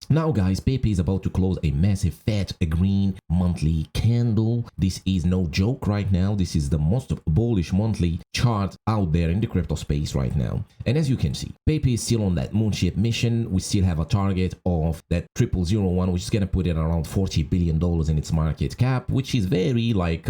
Now guys, Pepe is about to close a massive fat green monthly candle. This is no joke right now. This is the most bullish monthly chart out there in the crypto space right now. And as you can see, Pepe is still on that moonship mission. We still have a target of that 0001, which is gonna put it around $40 billion in its market cap, which is very like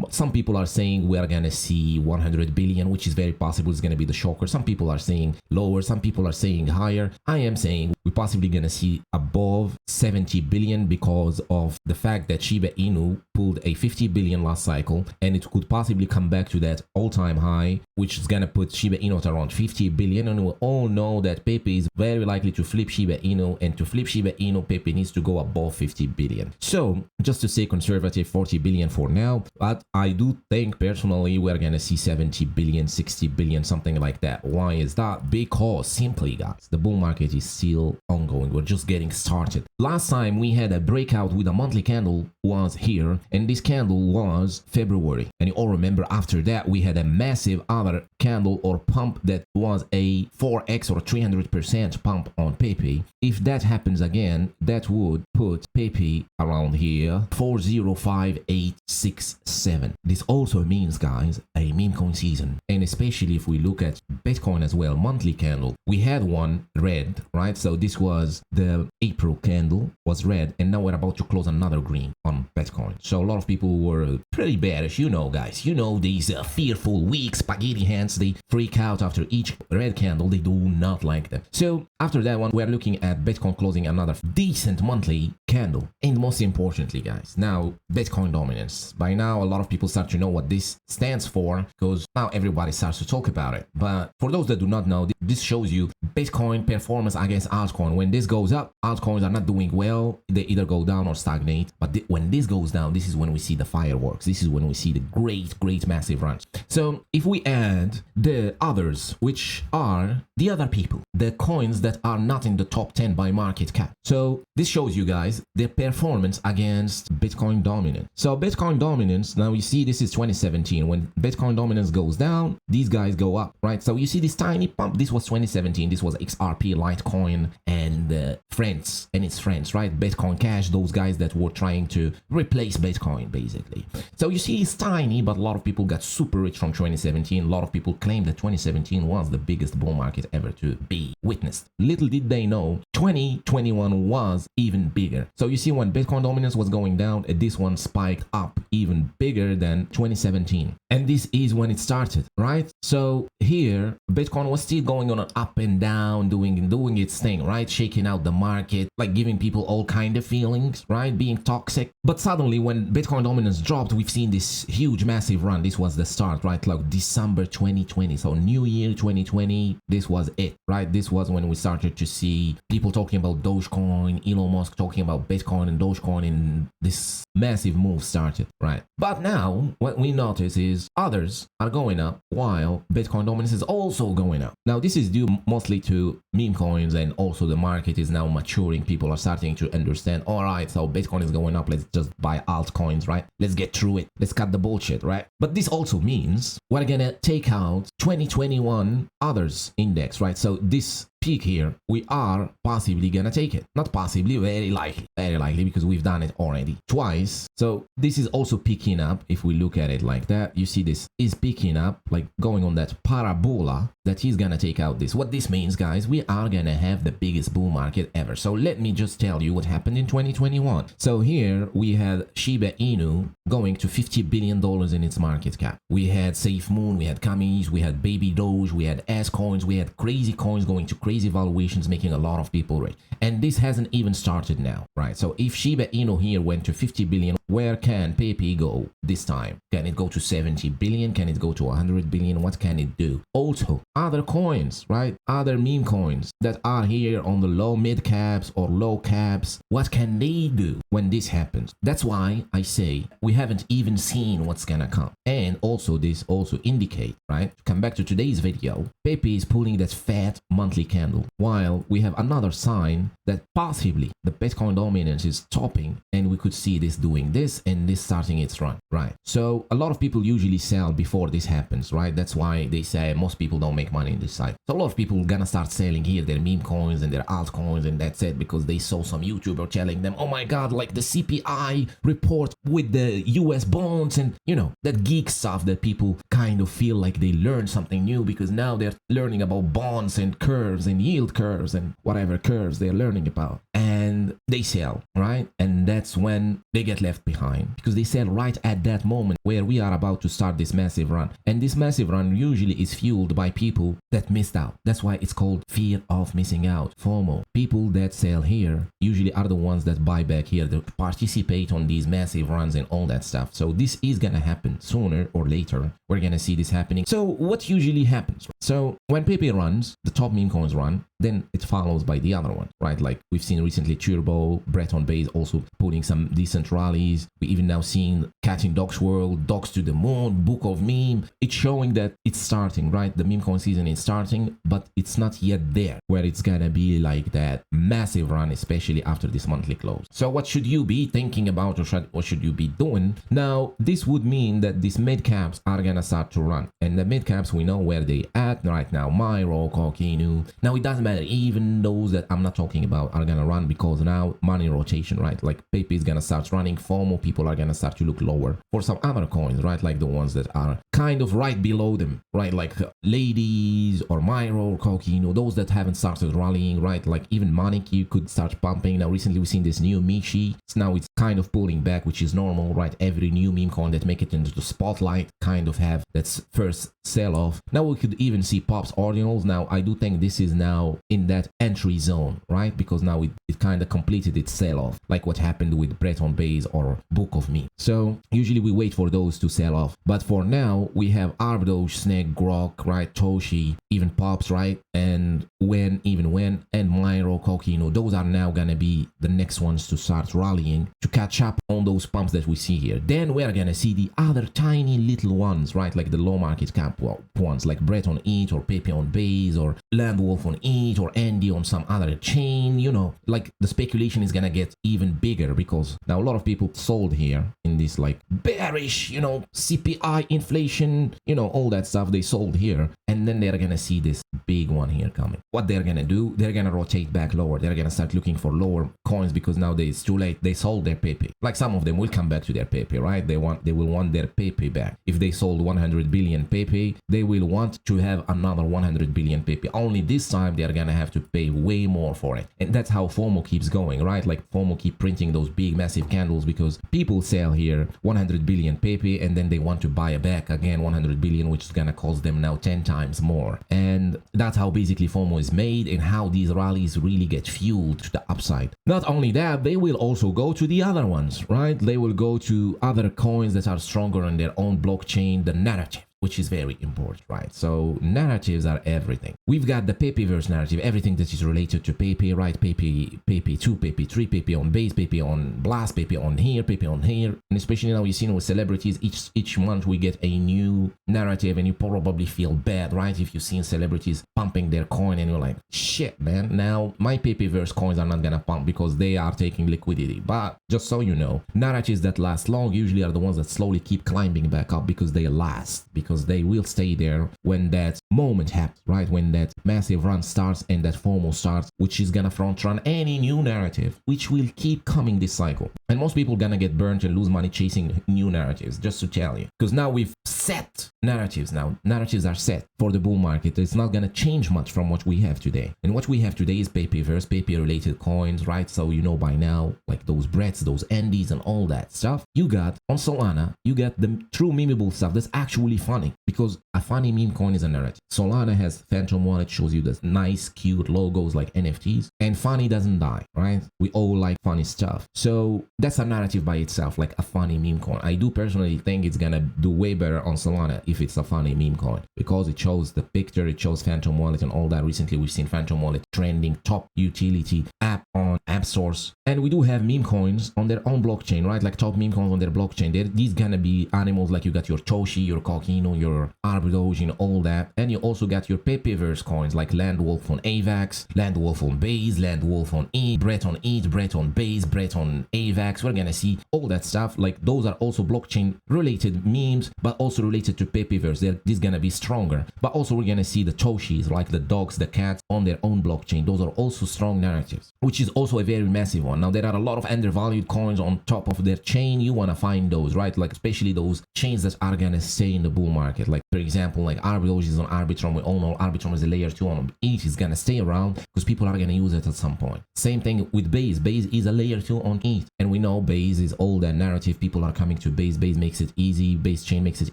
some people are saying we are gonna see 100 billion, which is very possible. It's gonna be the shocker. Some people are saying lower, some people are saying higher. I am saying we're possibly gonna see above 70 billion because of the fact that Shiba Inu pulled a 50 billion last cycle, and it could possibly come back to that all-time high, which is gonna put Shiba Inu at around 50 billion. And we all know that Pepe is very likely to flip Shiba Inu, and to flip Shiba Inu, Pepe needs to go above 50 billion. So just to say conservative, 40 billion for now, but I do think personally we're gonna see 70 billion, 60 billion, something like that. Why is that? Because simply guys, the bull market is still ongoing. We're just getting started. Last time we had a breakout with a monthly candle was here, and this candle was February, and you all remember after that we had a massive other candle or pump that was a 4x or 300% pump on Pepe. If that happens again, that would put Pepe around here 405,867. This also means guys a meme coin season, and especially if we look at Bitcoin as well, monthly candle, we had one red, right? So this was the April candle was red, and now we're about to close another green on Bitcoin. So a lot of people were pretty bearish, you know guys, you know these fearful weak spaghetti hands, they freak out after each red candle, they do not like them. So after that one, we're looking at Bitcoin closing another decent monthly candle. And most importantly guys, now Bitcoin dominance. By now a lot of people start to know what this stands for, because now everybody starts to talk about it. But for those that do not know, this shows you Bitcoin performance against altcoin. When this goes up, altcoins are not doing well, they either go down or stagnate. But when this goes down, this is when we see the fireworks. This is when we see the great massive runs. So if we add the others, which are the other people, the coins that are not in the top 10 by market cap, so this shows you guys the performance against Bitcoin dominance. So Bitcoin dominance, now you see this is 2017. When Bitcoin dominance goes down, these guys go up, right? So you see this tiny pump. This was 2017. This was XRP, Litecoin, and friends and its friends, right? Bitcoin Cash, those guys that were trying to replace Bitcoin basically. So you see it's tiny, but a lot of people got super rich from 2017. A lot of people claim that 2017 was the biggest bull market ever to be witnessed. Little did they know 2021 was even bigger. So you see when Bitcoin dominance was going down, this one spiked up even bigger than 2017. And this is when it started, right? So here Bitcoin was still going on an up and down, doing its thing, right? Shaking out the market, like giving people all kind of feelings, right? Being toxic. But suddenly when Bitcoin dominance dropped, we've seen this huge massive run. This was the start, right? Like December 2020. So New Year 2020, this was it, right? This was when we started to see people talking about Dogecoin, Elon Musk talking about Bitcoin and Dogecoin, and this massive move started, right? But now what we notice is others are going up while Bitcoin dominance is also going up. Now this is due mostly to meme coins, and also the market is now maturing. People are starting to understand, all right, so Bitcoin is going up, let's just buy altcoins, right? Let's get through it, let's cut the bullshit, right? But this also means we're gonna take out 2021 others index, right? So this peak here, we are possibly gonna take it. Not possibly, very likely, because we've done it already twice. So this is also picking up. If we look at it like that, you see this is picking up, like going on that parabola that is gonna take out this. What this means, guys, we are gonna have the biggest bull market ever. So let me just tell you what happened in 2021. So here we had Shiba Inu going to $50 billion in its market cap. We had SafeMoon, we had Camis, we had Baby Doge, we had S coins, we had crazy coins going to crazy valuations, making a lot of people rich. And this hasn't even started now, right? So if Shiba Inu here went to 50 billion, where can Pepe go this time? Can it go to 70 billion? Can it go to 100 billion? What can it do? Also, other coins, right? Other meme coins that are here on the low mid caps or low caps, what can they do when this happens? That's why I say we haven't even seen what's gonna come. And also this also indicate, right? To come back to today's video, Pepe is pulling that fat monthly candle candle, while we have another sign that possibly the Bitcoin dominance is topping, and we could see this doing this and this starting its run, right? So a lot of people usually sell before this happens, right? That's why they say most people don't make money in this side. So a lot of people gonna start selling here their meme coins and their altcoins, and that's it, because they saw some YouTuber telling them, oh my god, like the CPI report with the US bonds, and you know, that geek stuff that people kind of feel like they learned something new because now they're learning about bonds and curves and yield curves and whatever curves they're learning about, and they sell, right? And that's when they get left behind, because they sell right at that moment where we are about to start this massive run. And this massive run usually is fueled by people that missed out. That's why it's called fear of missing out, FOMO. People that sell here usually are the ones that buy back here, that participate on these massive runs and all that stuff. So this is gonna happen sooner or later. We're gonna see this happening. So what usually happens? So when Pepe runs, the top meme coins run, then it follows by the other one, right? Like we've seen recently Turbo, Breton Base also putting some decent rallies. We even now seen Cat in Dogs World, Dogs to the Moon, Book of Meme. It's showing that it's starting, right? The meme coin season is starting, but it's not yet there where it's gonna be like that massive run, especially after this monthly close. So what should you be thinking about, or what should you be doing? Now, this would mean that these mid caps are gonna start to run, and the mid caps, we know where they at right now. Myro, Kokinu. Now it doesn't matter, even those that I'm not talking about are gonna run, because now money rotation, right? Like Pepe is gonna start running, FOMO people are gonna start to look lower for some other coins, right? Like the ones that are kind of right below them, right? Like Ladies or Myro or Kokinu, those that haven't started rallying, right? Like even Manik, you could start pumping. Now recently we've seen this new Mishi, so now it's kind of pulling back, which is normal, right? Every new meme coin that make it into the spotlight kind of have that first sell off. Now we could even see Pop's ordinals. Now I do think this is now in that entry zone, right? Because now it kind of completed its sell off, like what happened with Breton Base or Book of Meme. So usually we wait for those to sell off, but for now we have Arbdoge, Snake, Grok, right? Toshi, even Pops, right? And when and Myro, Kokino, those are now gonna be the next ones to start rallying to catch up on those pumps that we see here. Then we're gonna see the other tiny little ones, right? Like the low market cap ones, like Brett on ETH or Pepe on Base or Landwolf on ETH or Andy on some other chain. You know, like the speculation is gonna get even bigger, because now a lot of people sold here in this like bearish, you know, CPI inflation, you know, all that stuff. They sold here, and then they're gonna see this big one here coming. What they're gonna do, they're gonna rotate back lower. They're gonna start looking for lower coins, because now it's too late. They sold their Pepe. Like some of them will come back to their Pepe, right? They will want their Pepe back. If they sold 100 billion Pepe, they will want to have another 100 billion Pepe. Only this time they're gonna have to pay way more for it. And that's how FOMO keeps going, right? Like FOMO keep printing those big massive candles, because people sell here 100 billion Pepe, and then they want to buy back again 100 billion, which is gonna cost them now 10 times more. And that's how basically FOMO is made, and how these rallies really get fueled to the upside. Not only that, they will also go to the other ones, right? They will go to other coins that are stronger on their own blockchain, the narrative, which is very important, right? So narratives are everything. We've got the Pepeverse narrative, everything that is related to Pepe, right? Pepe 2, Pepe 3, Pepe on Base, Pepe on Blast, Pepe on here, Pepe on here. And especially now you've seen with celebrities, each month we get a new narrative, and you probably feel bad, right? If you've seen celebrities pumping their coin and you're like, shit, man, now my Pepeverse coins are not gonna pump because they are taking liquidity. But just so you know, narratives that last long usually are the ones that slowly keep climbing back up, because they last, because they will stay there when that moment happens, right? When that massive run starts and that FOMO starts, which is gonna front run any new narrative, which will keep coming this cycle. And most people gonna get burnt and lose money chasing new narratives, just to tell you, because now we've set narratives. Now narratives are set for the bull market. It's not gonna change much from what we have today, and what we have today is Pepeverse, Pepe related coins, right? So you know by now, like those Bretts, those Andes and all that stuff. You got on Solana, you get the true memeable stuff that's actually funny, because a funny meme coin is a narrative. Solana has Phantom Wallet, shows you the nice cute logos like NFTs, and funny doesn't die, right? We all like funny stuff, so that's a narrative by itself, like a funny meme coin. I do personally think it's gonna do way better on Solana if it's a funny meme coin, because it shows the picture, it shows Phantom Wallet and all that. Recently we've seen Phantom Wallet trending top utility app on app stores, and we do have meme coins on their own blockchain, right? Like top meme coins on their blockchain. These gonna be animals like you got your Toshi, your Kokino, your Doge and all that. And you also got your Pepeverse coins like Landwolf on AVAX, Landwolf on Base, Landwolf on ETH, Brett on ETH, Brett on Base, Brett on AVAX. We're gonna see all that stuff. Like those are also blockchain related memes, but also related to Pepeverse. This is gonna be stronger. But also we're gonna see the Toshis, like the dogs, the cats on their own blockchain. Those are also strong narratives, which is also a very massive one. Now there are a lot of undervalued coins on top of their chain. You wanna find those, right? Like especially those chains that are gonna stay in the bull market. Like for example, like Doge is on Arbitrum. We all know Arbitrum is a layer 2 on ETH. Is gonna stay around because people are gonna use it at some point. Same thing with Base. Base is a layer 2 on ETH, and we know Base is all that narrative. People are coming to Base. Base makes it easy. Base chain makes it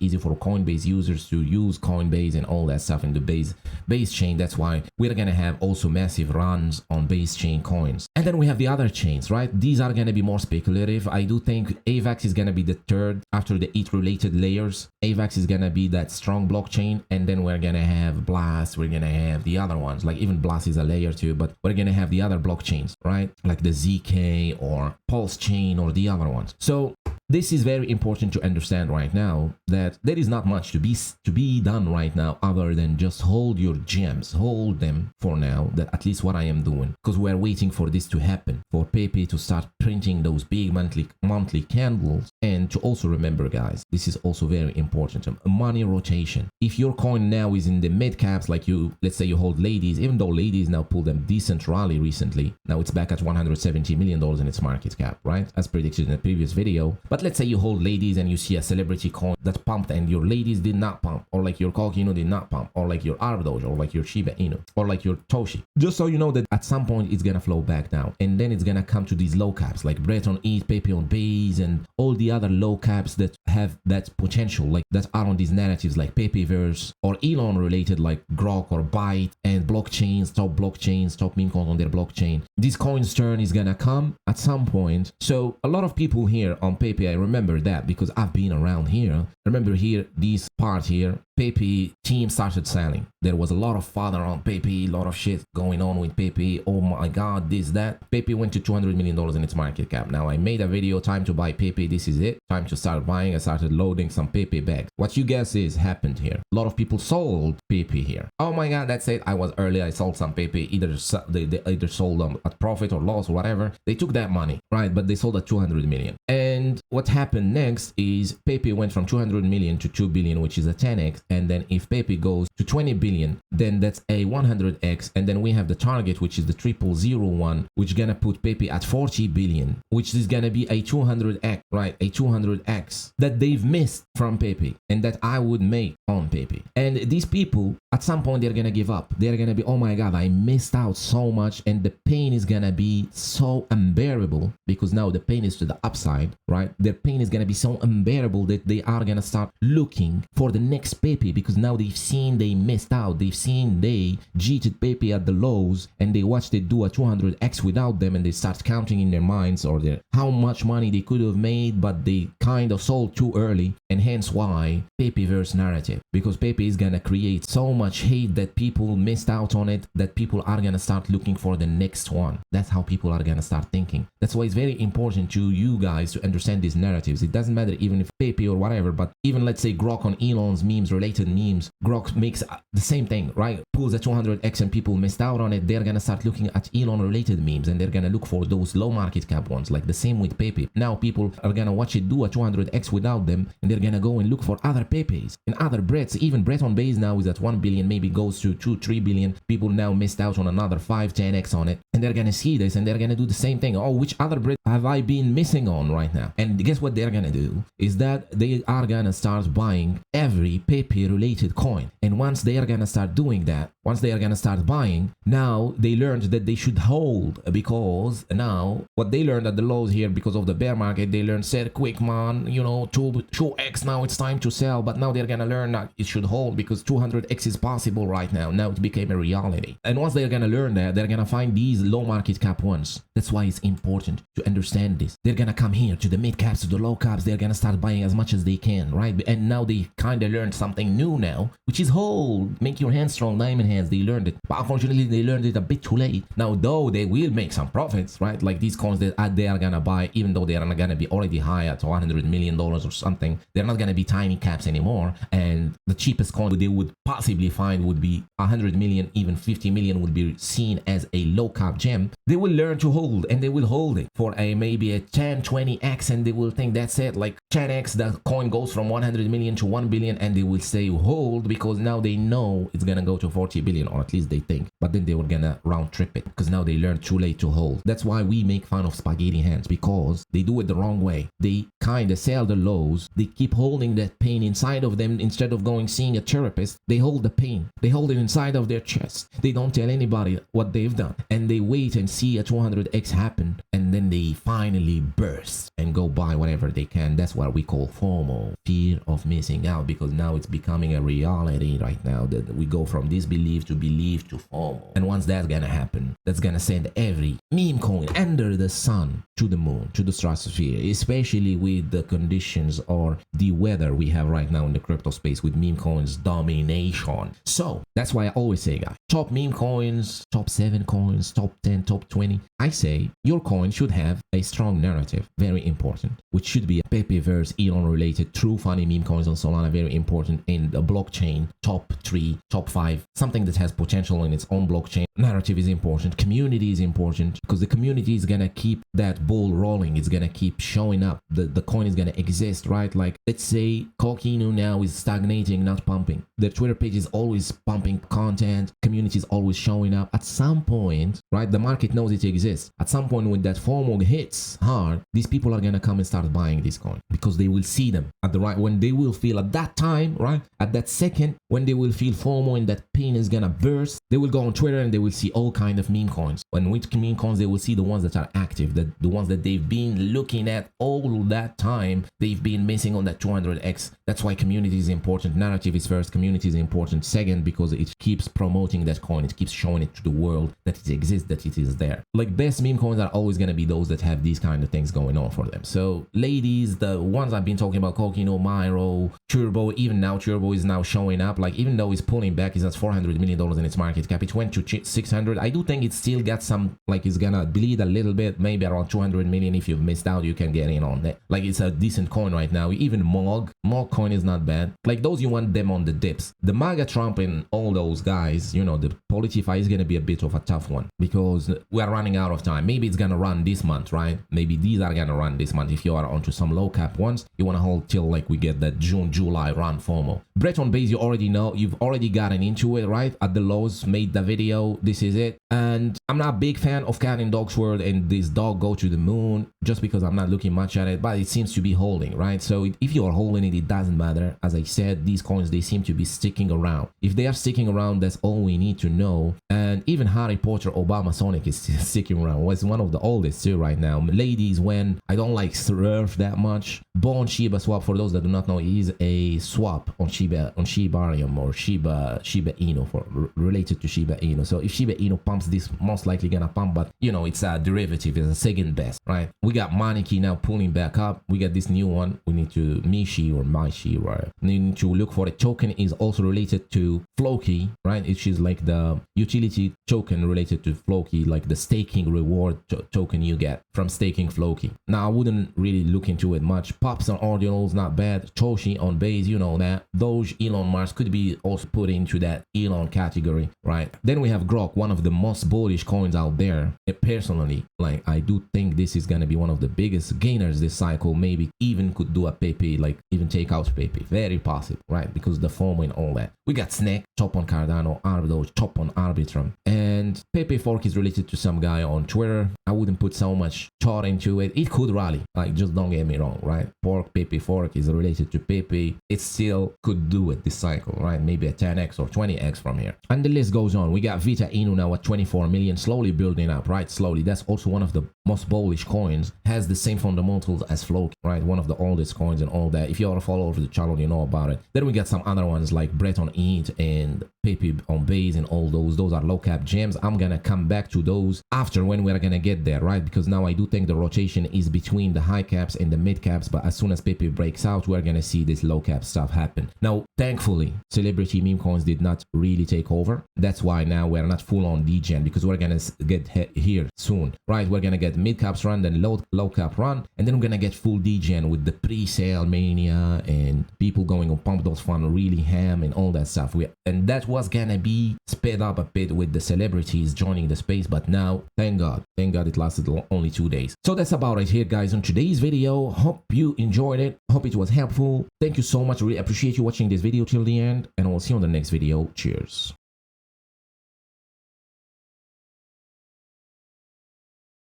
easy for Coinbase users to use Coinbase and all that stuff in the Base chain. That's why we're gonna have also massive runs on Base chain coins. And then we have the other chains, right? These are gonna be more speculative. I do think AVAX is gonna be the third after the ETH related layers. AVAX is gonna be that strong blockchain, and then we're gonna have Blast. We're gonna have the other ones. Like even Blast is a layer 2, but we're gonna have the other blockchains, right? Like the ZK or Pulse chain or the other ones. So this is very important to understand right now, that there is not much to be done right now other than just hold your gems, hold them for now. That at least what I am doing, because we're waiting for this to happen, for Pepe to start printing those big monthly candles. And to also remember, guys, this is also very important, money rotation. If your coin now is in the mid caps, like let's say you hold ladies, even though ladies now pulled a decent rally recently, now it's back at $170 million in its market cap, right, as predicted in the previous video. But let's say you hold ladies and you see a celebrity coin that pumped and your ladies did not pump, or like your Coquino did not pump, or like your Doge, or like your Shiba Inu, or like your Toshi. Just so you know that at some point it's gonna flow back down, and then it's gonna come to these low caps like Brett on ETH, Pepe on Base, and all the other low caps that have that potential, like that are on these narratives like Pepeverse or Elon related like Grok or Byte, and blockchains, top MemeCoins on their blockchain. This coin's turn is gonna come at some point. So a lot of people here on Pepe, I remember that because I've been around here. I remember here, this part here, Pepe team started selling. There was a lot of fodder on Pepe, a lot of shit going on with Pepe. Oh my god, this, that. Pepe went to $200 million in its market cap. Now I made a video, time to buy Pepe. This is it. Time to start buying. I started loading some Pepe bags. What you guess is happened here? A lot of people sold Pepe here. Oh my god, that's it. I was early. I sold some Pepe. They either sold them at profit or loss or whatever. They took that money, right? But they sold at 200 million. And what happened next is Pepe went from 200 million to 2 billion, which is a 10x. And then if Pepe goes to 20 billion, then that's a 100x. And then we have the target, which is the 0001, which is gonna put Pepe at 40 billion, which is gonna be a 200x, right? A 200x that they've missed from Pepe and that I would make on Pepe. And these people, at some point, they're gonna give up. They're gonna be, oh my god, I missed out so much, and the pain is gonna be so unbearable, because now the pain is to the upside, right? Their pain is gonna be so unbearable that they are gonna start looking for the next Pepe, because now they've seen they missed out. They've seen they cheated Pepe at the lows, and they watched it do a 200x without them, and they start counting in their minds or their how much money they could have made, but they kind of sold too early. And hence why Pepeverse narrative, because Pepe is gonna create so much hate that people missed out on it, that people are gonna start looking for the next one. That's how people are gonna start thinking. That's why it's very important to you guys to understand these narratives. It doesn't matter even if Pepe or whatever, but even let's say Grok on Elon's memes, related memes, Grok makes the same thing, right? Pulls a 200x and people missed out on it. They're gonna start looking at Elon related memes, and they're gonna look for those low market cap ones, like the same with Pepe. Now people are gonna watch it do a 200x without them, and they're gonna go and look for other Pepes and other Bretts. Even Brett on Base now is at 1 billion, maybe goes to 2-3 billion. People now missed out on another 5-10x on it, and they're gonna see this and they're gonna do the same thing. Oh, which other Brett have I been missing on right now? And guess what they're gonna do is that they are gonna start buying every Pepe related coin. And once they are gonna start doing that, once they are gonna start buying, now they learned that they should hold, because now what they learned at the lows here because of the bear market, they learned, said quick man, you know, 2x, now it's time to sell. But now they're gonna learn that it should hold because 200x is possible right now. Now it became a reality. And once they're gonna learn that, they're gonna find these low market cap ones. That's why it's important to understand this. They're gonna come here to the mid caps, to the low caps. They're gonna start buying as much as they can, right? And now they kind of learned something something new now, which is hold, make your hands strong, diamond hands. They learned it, but unfortunately they learned it a bit too late. Now though they will make some profits, right? Like these coins that they are gonna buy, even though they are not gonna be already high at $100 million or something, they're not gonna be tiny caps anymore. And the cheapest coin they would possibly find would be 100 million, even 50 million would be seen as a low cap gem. They will learn to hold, and they will hold it for a maybe a 10 20x, and they will think that's it. Like 10x, the coin goes from 100 million to 1 billion, and they will say hold because now they know it's gonna go to 40 billion, or at least they think. But then they were gonna round trip it because now they learned too late to hold. That's why we make fun of spaghetti hands, because they do it the wrong way. They kind of sell the lows, they keep holding that pain inside of them instead of going seeing a therapist. They hold the pain, they hold it inside of their chest. They don't tell anybody what they've done, and they wait and see a 200x happen, and then they finally burst and go buy whatever they can. That's what we call FOMO, fear of missing out, because now it's becoming a reality right now that we go from disbelief to belief to FOMO. And once that's gonna happen, that's gonna send every meme coin under the sun to the moon, to the stratosphere, especially with the conditions or the weather we have right now in the crypto space with meme coins domination. So that's why I always say, guys, top meme coins, top 7 coins, top 10, top 20. I say your coin should have a strong narrative, very important, which should be a Pepe verse, Elon related, true funny meme coins on Solana, very important, in the blockchain, top 3, top 5, something that has potential in its own blockchain. Narrative is important, community is important, because the community is gonna keep that ball rolling, it's gonna keep showing up, the coin is gonna exist, right? Like let's say Coquino now is stagnating, not pumping. The Twitter page is always pumping content, community is always showing up. At some point, right, the market knows it exists. At some point when that FOMO hits hard, these people are gonna come and start buying this coin because they will see them at the right, when they will feel at that time, right, at that second, when they will feel FOMO and that pain is gonna burst, they will go on Twitter and they will see all kind of meme coins. When with meme coins, they will see the ones that are active, the ones that they've been looking at all that time, they've been missing on that 200x. That's why community is important. Narrative is first, community is important second, because it keeps promoting that coin, it keeps showing it to the world that it exists, that it is there. Like best meme coins are always going to be those that have these kind of things going on for them. So ladies, the ones I've been talking about, Coquino, Myro, Turbo, even now Turbo is now showing up. Like even though it's pulling back, it's at $400 million in its market cap, it went to 600. I do think it still got some, like it's gonna bleed a little bit, maybe around 200 million. If you've missed out, you can get in on that. Like it's a decent coin right now. Even Mog coin is not bad. Like those, you want them on the dips. The MAGA Trump and all those guys, you know, the Politify is gonna be a bit of a tough one because we are running out of time. Maybe it's gonna run this month, right? Maybe these are gonna run this month. If you are onto some low cap ones, you want to hold till like we get that June, July run FOMO. Breton base, you already know, you've already gotten into it, right? At the lows, made the video, this is it. And I'm not a big fan of Cat and Dog's World and this dog go to the moon, just because I'm not looking much at it, but it seems to be holding, right? So if you are holding it, it doesn't matter. As I said, these coins, they seem to be sticking around. If they are sticking around, that's all we need to know. And even Harry Potter Obama Sonic is still sticking around. Was one of the oldest too right now. Ladies, when I don't like surf that much, Bond Shiba swap, for those that do not know, is a swap on Shiba, on Shibarium or Shiba Inu, for related to Shiba Inu. So if Shiba Inu pumps, this most likely gonna pump, but you know, it's a derivative, it's a second best, right? We got Maniki now pulling back up. We got this new one. We need to Mishi or Maishi, right? We need to look for the token is also related to Floki, right? Which is like the utility token related to Floki, like the staking reward token you get from staking Floki. Now I wouldn't really look into it much. Pops on ordinals, not bad. Toshi on base, you know that. Doge, Elon Musk could be also put into that Elon category, right? Then we have Grok, one of the most bullish coins out there. Personally, like I do think this is gonna be one of the biggest gainers this cycle. Maybe even could do a Pepe, like even take out Pepe, very possible, right? Because the FOMO and all that. We got Snake, top on Cardano, Arbidoge, top on Arbitrum, and Pepe fork is related to some guy on Twitter. I wouldn't put so much thought into it. It could rally, like just don't get me wrong, right? Pepe fork is related to Pepe. It still could do it this cycle, right? Maybe a 10x or 20x from here. And the list goes on. We got Vita Inu now at 24 million, slowly building up, right? Slowly. That's also one of the most bullish coins, has the same fundamentals as Floki, right? One of the oldest coins and all that. If you are a follower of the channel, you know about it. Then we got some other ones like Breton Eat and Pepe on base and all those are low cap gems. I'm gonna come back to those after when we're gonna get there, right? Because now I do think the rotation is between the high caps and the mid caps, but as soon as Pepe breaks out, we're gonna see this low cap stuff happen. Now, thankfully, celebrity meme coins did not really take over. That's why now we're not full on degen, because we're gonna get here soon, right? We're gonna get mid caps run, then low cap run, and then we're gonna get full degen with the pre-sale mania and people going on pump those funds really ham and all that stuff. And that was gonna be sped up a bit with the celebrities joining the space, but now thank god it lasted only 2 days. So that's about it here, guys, on today's video. Hope you enjoyed it, hope it was helpful. Thank you so much, really appreciate you watching this video till the end, and we'll see you on the next video. Cheers.